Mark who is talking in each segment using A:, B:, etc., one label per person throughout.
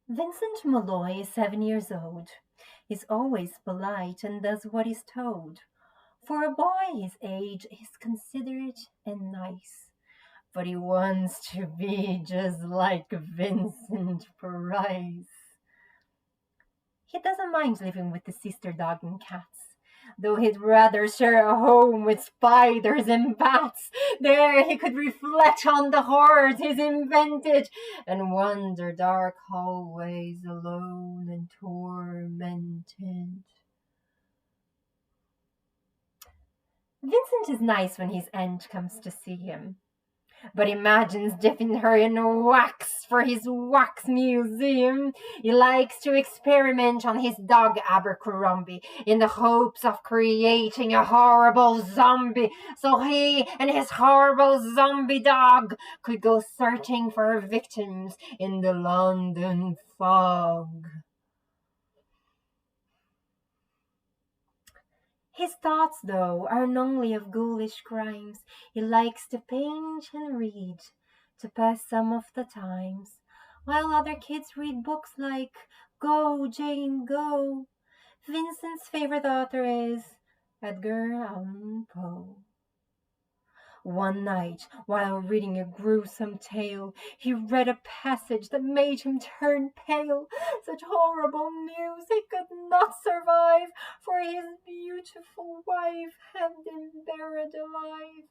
A: Vincent Malloy is 7 years old. He's always polite and does what he's told. For a boy his age, he's considerate and nice. But he wants to be just like Vincent Price. He doesn't mind living with his sister dog and cats, though he'd rather share a home with spiders and bats. There he could reflect on the horrors he's invented and wander dark hallways alone and tormented. Vincent is nice when his aunt comes to see him, but imagines dipping her in wax for his wax museum. He likes to experiment on his dog Abercrombie in the hopes of creating a horrible zombie so he and his horrible zombie dog could go searching for victims in the London fog. His thoughts, though, are only of ghoulish crimes. He likes to paint and read, to pass some of the times, while other kids read books like Go, Jane, Go. Vincent's favorite author is Edgar Allan Poe. One night, while reading a gruesome tale, he read a passage that made him turn pale. Such horrible news he could not survive, for his beautiful wife had been buried alive.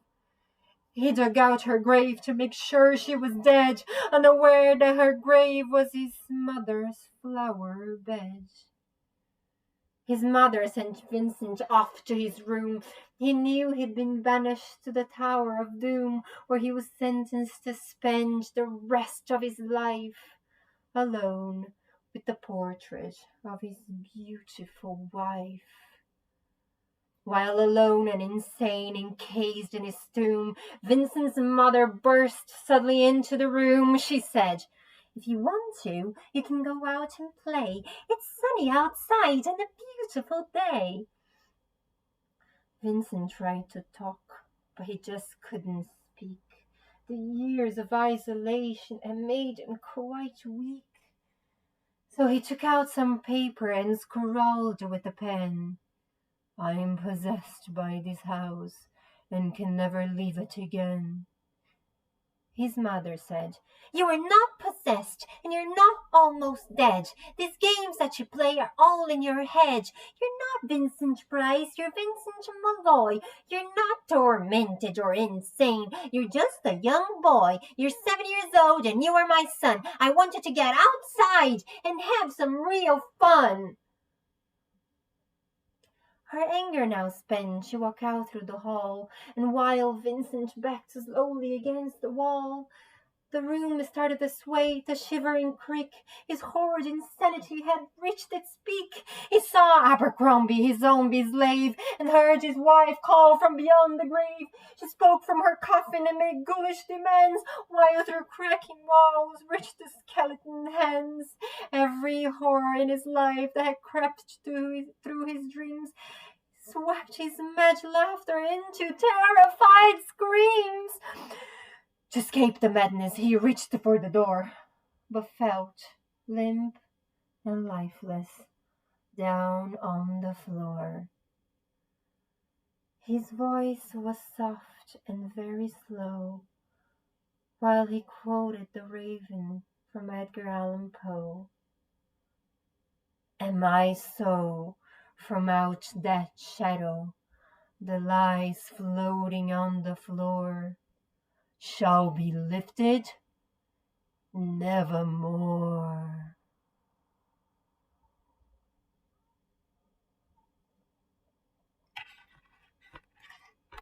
A: He dug out her grave to make sure she was dead, unaware that her grave was his mother's flower bed. His mother sent Vincent off to his room. He knew he'd been banished to the Tower of Doom, where he was sentenced to spend the rest of his life alone with the portrait of his beautiful wife. While alone and insane, encased in his tomb, Vincent's mother burst suddenly into the room. She said, "If you want to, you can go out and play. It's sunny outside and a beautiful day." Vincent tried to talk, but he just couldn't speak. The years of isolation had made him quite weak. So he took out some paper and scrawled with a pen, "I am possessed by this house and can never leave it again." His mother said, "You are not possessed, and you're not almost dead. These games that you play are all in your head. You're not Vincent Price, you're Vincent Malloy. You're not tormented or insane. You're just a young boy. You're 7 years old, and you are my son. I want you to get outside and have some real fun." Her anger now spent, she walked out through the hall, and while Vincent backed slowly against the wall, the room started to sway, to shiver and creak. His horrid insanity had reached its peak. He saw Abercrombie, his zombie slave, and heard his wife call from beyond the grave. She spoke from her coffin and made ghoulish demands, while through cracking walls reached the skeleton hands. Every horror in his life that had crept through his dreams swept his mad laughter into terrified screams. To escape the madness, he reached for the door, but felt limp and lifeless down on the floor. His voice was soft and very slow, while he quoted The Raven from Edgar Allan Poe. "Am I so? From out that shadow, the lies floating on the floor shall be lifted nevermore."